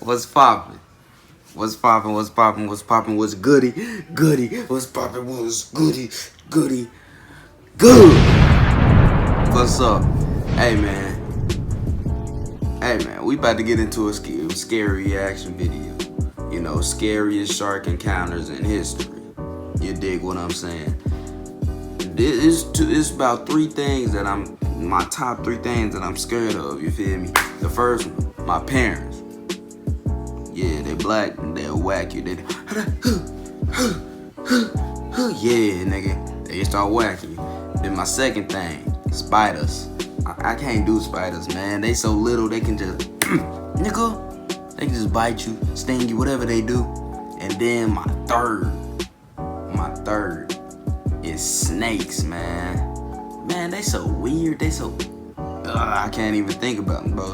What's poppin'? What's poppin'? What's poppin'? What's poppin'? What's goody? Goody. What's poppin'? What's goody? Goody. Good. What's up? Hey man. We about to get into a scary reaction video. You know, scariest shark encounters in history. You dig what I'm saying? It's about three things that my top three things that I'm scared of, you feel me? The first one, my parents. Yeah, they black and they'll whack you. Yeah, nigga. They start whacking you. Then my second thing, spiders. I can't do spiders, man. They so little they can just, nigga, they can just bite you, sting you, whatever they do. And then my third is snakes, man. Man, they so weird. They so, I can't even think about them, bro.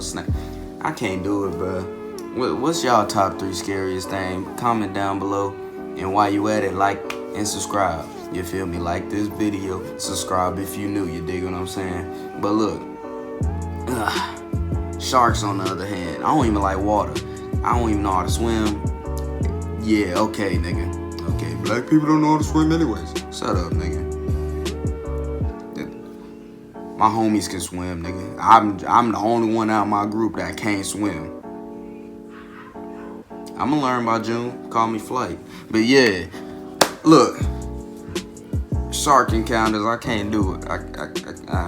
I can't do it, bro. What's y'all top three scariest thing? Comment down below. And while you at it, like and subscribe. You feel me? Like this video, subscribe if you new, you dig what I'm saying? But look, sharks on the other hand, I don't even like water. I don't even know how to swim. Yeah, okay, nigga. Okay, black people don't know how to swim anyways. Shut up, nigga. My homies can swim, nigga. I'm the only one out of my group that can't swim. I'm gonna learn by June. Call me Flight. But yeah, look. Shark encounters, I can't do it.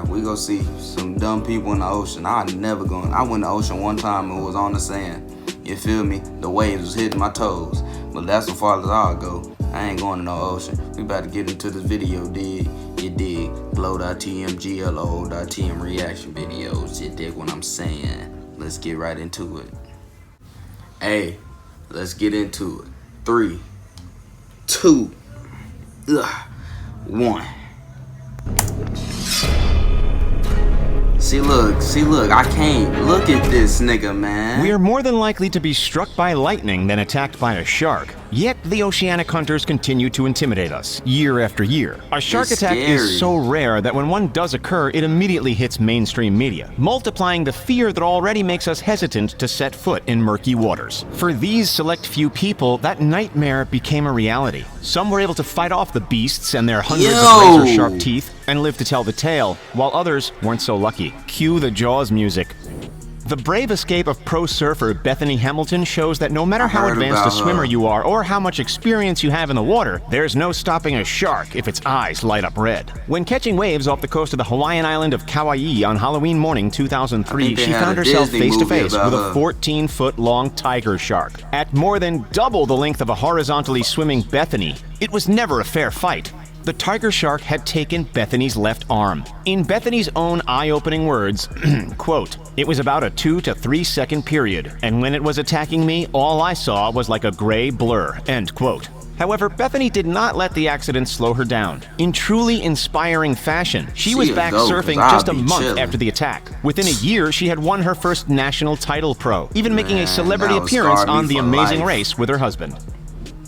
We gonna see some dumb people in the ocean. I went in the ocean one time and was on the sand. You feel me? The waves was hitting my toes. But that's as far as I'll go. I ain't going to no ocean. We about to get into this video, dig? You dig? Glow.tm, GLO.tm reaction videos. You dig what I'm saying? Let's get right into it. Hey, let's get into it. 3, 2, 1. See look, I can't look at this nigga, man. We are more than likely to be struck by lightning than attacked by a shark. Yet the oceanic hunters continue to intimidate us year after year. A shark attack is so rare that when one does occur, it immediately hits mainstream media, multiplying the fear that already makes us hesitant to set foot in murky waters. For these select few people, that nightmare became a reality. Some were able to fight off the beasts and their hundreds of razor-sharp teeth and live to tell the tale, while others weren't so lucky. Cue the Jaws music. The brave escape of pro surfer Bethany Hamilton shows that no matter how advanced a swimmer you are or how much experience you have in the water, there's no stopping a shark if its eyes light up red. When catching waves off the coast of the Hawaiian island of Kauai on Halloween morning 2003, she found herself face to face with a 14-foot-long tiger shark. At more than double the length of a horizontally swimming Bethany, it was never a fair fight. The tiger shark had taken Bethany's left arm. In Bethany's own eye-opening words, quote, "It was about a 2 to 3 second period, and when it was attacking me, all I saw was like a gray blur," end quote. However, Bethany did not let the accident slow her down. In truly inspiring fashion, she was back surfing just a month after the attack. Within a year, she had won her first national title pro, even making a celebrity appearance on The Amazing Race with her husband.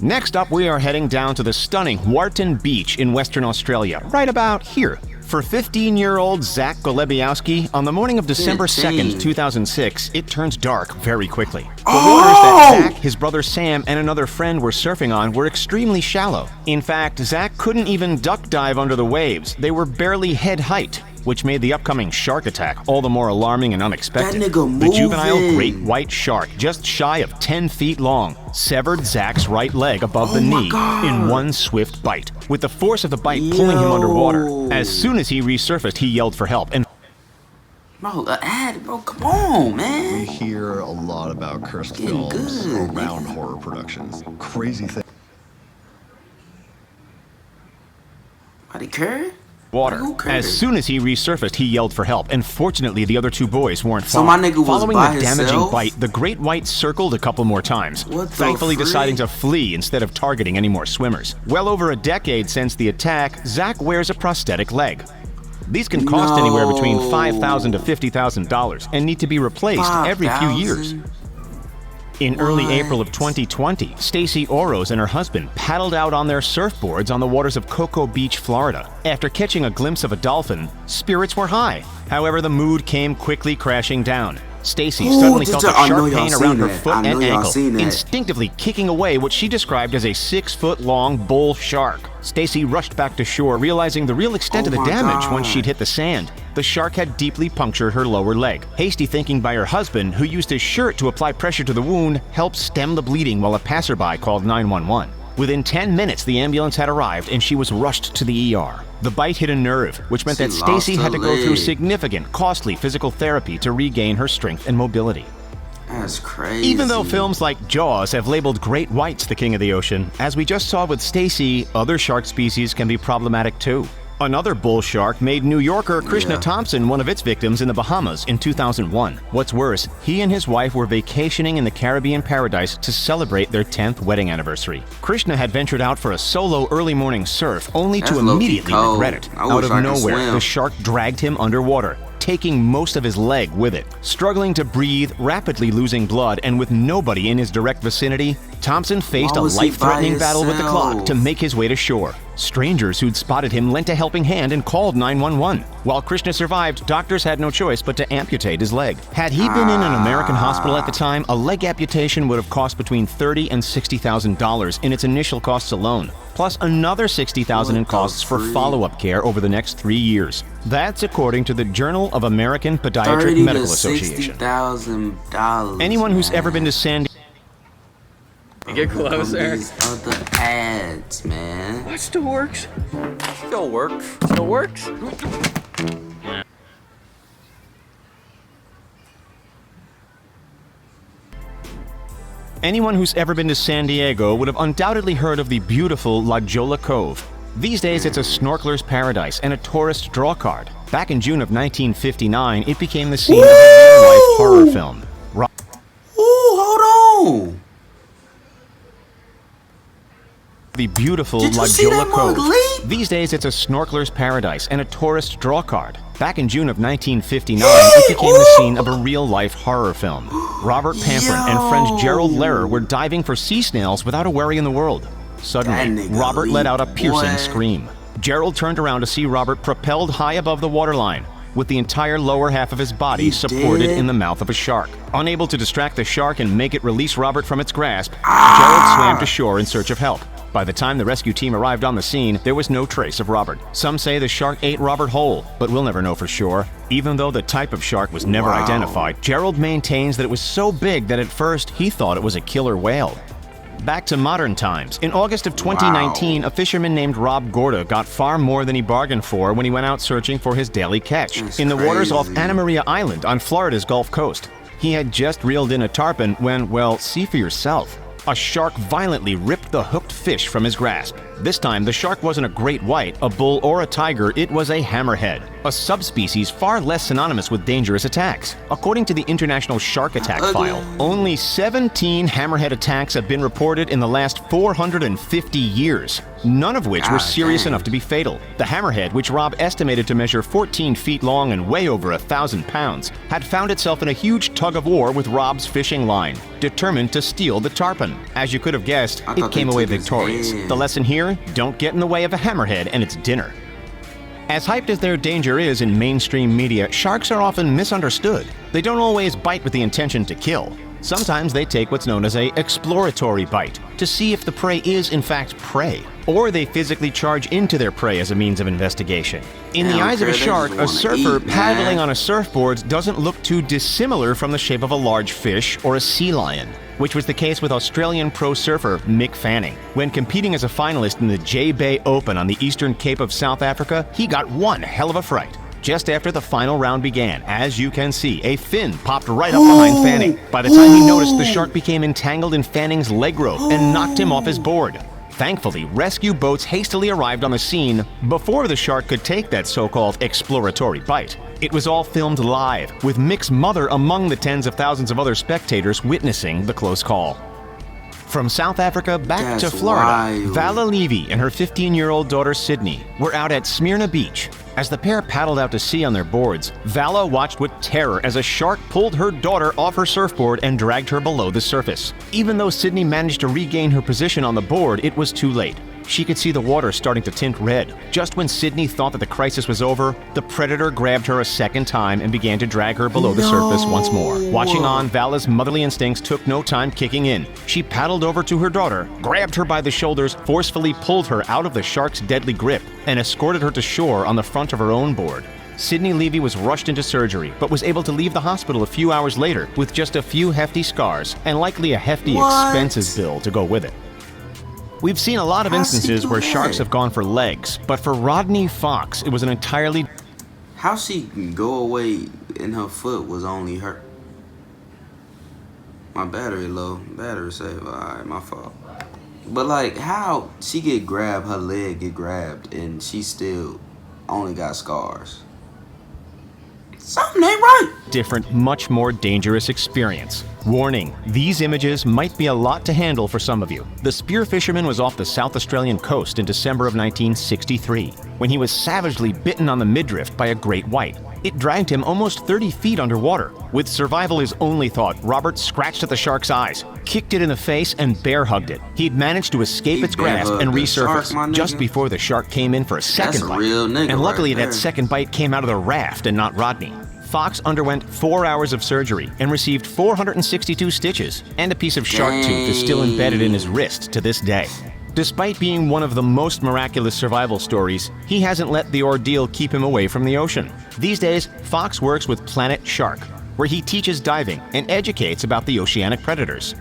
Next up, we are heading down to the stunning Wharton Beach in Western Australia, right about here. For 15-year-old Zach Golebiowski, on the morning of December 2nd, 2006, it turned dark very quickly. The waters that Zach, his brother Sam, and another friend were surfing on were extremely shallow. In fact, Zach couldn't even duck dive under the waves. They were barely head height, which made the upcoming shark attack all the more alarming and unexpected. The juvenile great white shark, just shy of 10 feet long, severed Zach's right leg above the knee in one swift bite, with the force of the bite pulling him underwater. As soon as he resurfaced, he yelled for help. And bro, come on, man. We hear a lot about cursed films around horror productions. Crazy thing. Buddy Curry? Water. As soon as he resurfaced, he yelled for help, and fortunately the other two boys weren't far. So my nigga was Following by the damaging himself? bite, the great white circled a couple more times, thankfully deciding to flee instead of targeting any more swimmers. Well over a decade since the attack, Zach wears a prosthetic leg. These can cost anywhere between $5,000 to $50,000 and need to be replaced every few years. In early April of 2020, Stacey Oros and her husband paddled out on their surfboards on the waters of Cocoa Beach, Florida. After catching a glimpse of a dolphin, spirits were high. However, the mood came quickly crashing down. Stacy suddenly felt a sharp pain around her that. foot I know and y'all ankle, seen that. instinctively kicking away what she described as a 6-foot-long bull shark. Stacy rushed back to shore, realizing the real extent of the damage once she'd hit the sand. The shark had deeply punctured her lower leg. Hasty thinking by her husband, who used his shirt to apply pressure to the wound, helped stem the bleeding while a passerby called 911. Within 10 minutes, the ambulance had arrived and she was rushed to the ER. The bite hit a nerve, which meant that Stacy had to go through significant, costly physical therapy to regain her strength and mobility. That's crazy. Even though films like Jaws have labeled great whites the king of the ocean, as we just saw with Stacy, other shark species can be problematic too. Another bull shark made New Yorker Krishna Thompson one of its victims in the Bahamas in 2001. What's worse, he and his wife were vacationing in the Caribbean paradise to celebrate their 10th wedding anniversary. Krishna had ventured out for a solo early morning surf, only to immediately regret it. Out of nowhere, the shark dragged him underwater, taking most of his leg with it. Struggling to breathe, rapidly losing blood, and with nobody in his direct vicinity, Thompson faced a life-threatening battle with the clock to make his way to shore. Strangers who'd spotted him lent a helping hand and called 911. While Krishna survived, doctors had no choice but to amputate his leg. Had he been in an American hospital at the time, a leg amputation would have cost between $30,000 and $60,000 in its initial costs alone, plus another $60,000 in costs for follow-up care over the next 3 years. That's according to the Journal of American Podiatric Medical Association. $60,000. Anyone who's ever been to San Get closer. These other ads, man. What still works? Still works. Still works? Anyone who's ever been to San Diego would have undoubtedly heard of the beautiful La Jolla Cove. These days, it's a snorkeler's paradise and a tourist draw card. Back in June of 1959, it became the scene of a real-life horror film. Hold on. The beautiful Did you La see Jolla that mug Cove. leap? These days, it's a snorkeler's paradise and a tourist draw card. Back in June of 1959, it became the scene of a real-life horror film. Robert Pamperin and friend Gerald Lehrer were diving for sea snails without a worry in the world. Suddenly, Robert let out a piercing scream. Gerald turned around to see Robert propelled high above the waterline, with the entire lower half of his body supported in the mouth of a shark. Unable to distract the shark and make it release Robert from its grasp, Gerald swam to shore in search of help. By the time the rescue team arrived on the scene, there was no trace of Robert. Some say the shark ate Robert whole, but we'll never know for sure. Even though the type of shark was never identified, Gerald maintains that it was so big that at first he thought it was a killer whale. Back to modern times. In August of 2019, a fisherman named Rob Gorda got far more than he bargained for when he went out searching for his daily catch. In the waters off Anna Maria Island on Florida's Gulf Coast. He had just reeled in a tarpon when, well, see for yourself. A shark violently ripped the hooked fish from his grasp. This time, the shark wasn't a great white, a bull, or a tiger, it was a hammerhead, a subspecies far less synonymous with dangerous attacks. According to the International Shark Attack File, only 17 hammerhead attacks have been reported in the last 450 years, none of which were serious enough to be fatal. The hammerhead, which Rob estimated to measure 14 feet long and weigh over 1,000 pounds, had found itself in a huge tug-of-war with Rob's fishing line, determined to steal the tarpon. As you could have guessed, it came away victorious. The lesson here: don't get in the way of a hammerhead and its dinner. As hyped as their danger is in mainstream media, sharks are often misunderstood. They don't always bite with the intention to kill. Sometimes they take what's known as an exploratory bite, to see if the prey is in fact prey. Or they physically charge into their prey as a means of investigation. In the eyes of a shark, a surfer paddling on a surfboard doesn't look too dissimilar from the shape of a large fish or a sea lion, which was the case with Australian pro surfer Mick Fanning. When competing as a finalist in the J-Bay Open on the eastern Cape of South Africa, he got one hell of a fright. Just after the final round began, as you can see, a fin popped right up behind Fanning. By the time he noticed, the shark became entangled in Fanning's leg rope and knocked him off his board. Thankfully, rescue boats hastily arrived on the scene before the shark could take that so-called exploratory bite. It was all filmed live, with Mick's mother among the tens of thousands of other spectators witnessing the close call. From South Africa back to Florida, Vala Levy and her 15-year-old daughter Sydney were out at Smyrna Beach. As the pair paddled out to sea on their boards, Vala watched with terror as a shark pulled her daughter off her surfboard and dragged her below the surface. Even though Sydney managed to regain her position on the board, it was too late. She could see the water starting to tint red. Just when Sydney thought that the crisis was over, the predator grabbed her a second time and began to drag her below the surface once more. Watching on, Vala's motherly instincts took no time kicking in. She paddled over to her daughter, grabbed her by the shoulders, forcefully pulled her out of the shark's deadly grip, and escorted her to shore on the front of her own board. Sydney Levy was rushed into surgery, but was able to leave the hospital a few hours later with just a few hefty scars and likely a hefty expenses bill to go with it. We've seen a lot of instances where sharks have gone for legs, but for Rodney Fox, it was an entirely... How she can go away and her foot was only hurt. My battery low. Battery save. Alright, my fault. But like, how she get grabbed, her leg get grabbed, and she still only got scars? Something ain't right. Different, much more dangerous experience. Warning, these images might be a lot to handle for some of you. The spear fisherman was off the South Australian coast in December of 1963 when he was savagely bitten on the midriff by a great white. It dragged him almost 30 feet underwater. With survival his only thought, Robert scratched at the shark's eyes, kicked it in the face, and bear hugged it. He'd managed to escape its grasp and resurface just before the shark came in for a second bite. And luckily that second bite came out of the raft and not Rodney. Fox underwent 4 hours of surgery and received 462 stitches, and a piece of shark tooth is still embedded in his wrist to this day. Despite being one of the most miraculous survival stories, he hasn't let the ordeal keep him away from the ocean. These days, Fox works with Planet Shark, where he teaches diving and educates about the oceanic predators.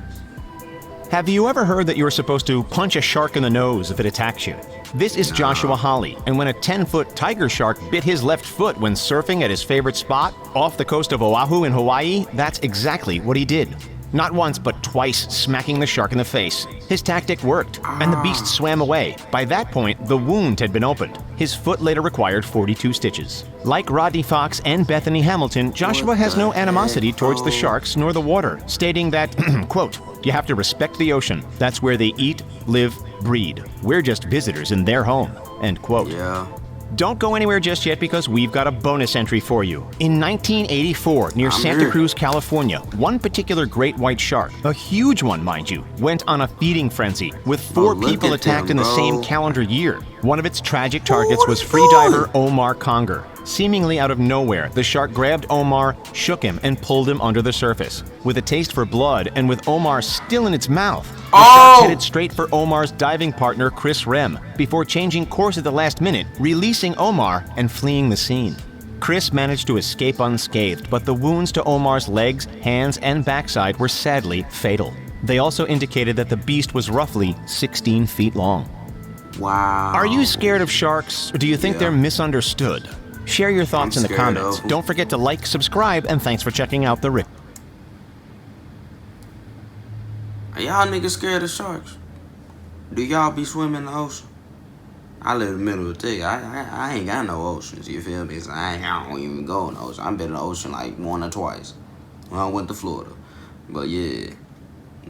Have you ever heard that you're supposed to punch a shark in the nose if it attacks you? This is Joshua Holley, and when a 10-foot tiger shark bit his left foot when surfing at his favorite spot off the coast of Oahu in Hawaii, that's exactly what he did. Not once, but twice, smacking the shark in the face. His tactic worked, and the beast swam away. By that point, the wound had been opened. His foot later required 42 stitches. Like Rodney Fox and Bethany Hamilton, Joshua has no animosity towards the sharks nor the water, stating that, quote, "You have to respect the ocean. That's where they eat, live, breed. We're just visitors in their home," end quote. Yeah. Don't go anywhere just yet because we've got a bonus entry for you. In 1984, near Santa Cruz, California, one particular great white shark, a huge one mind you, went on a feeding frenzy with 4 people attacked in the same calendar year. One of its tragic targets was freediver Omar Conger. Seemingly out of nowhere, the shark grabbed Omar, shook him, and pulled him under the surface. With a taste for blood and with Omar still in its mouth, the shark headed straight for Omar's diving partner, Chris Rem, before changing course at the last minute, releasing Omar and fleeing the scene. Chris managed to escape unscathed, but the wounds to Omar's legs, hands, and backside were sadly fatal. They also indicated that the beast was roughly 16 feet long. Wow. Are you scared of sharks, or do you think they're misunderstood? Share your thoughts in the comments. Don't forget to like, subscribe, and thanks for checking out the Are y'all niggas scared of sharks? Do y'all be swimming in the ocean? I live in the middle of the thing. I ain't got no oceans, you feel me? So I don't even go in the ocean. I've been in the ocean like 1 or twice when I went to Florida. But yeah,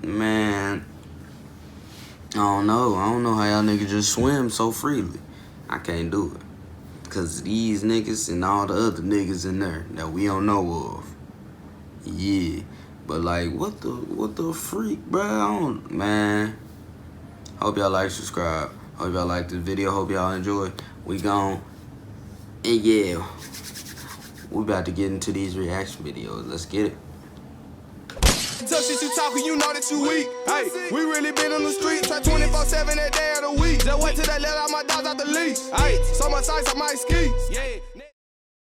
man, I don't know how y'all niggas just swim so freely. I can't do it. Cause these niggas and all the other niggas in there that we don't know of. Yeah. But like, what the freak, bro? Man. Hope y'all like, subscribe. Hope y'all like this video. Hope y'all enjoy. We gone. And yeah, we about to get into these reaction videos. Let's get it. Tough shit you talking, you know that you weak. Hey, we really been on the streets, like 24/7 that day of the week. Just wait till they let all my dogs out the leash. Hey, so much ice, I might ski. Yeah.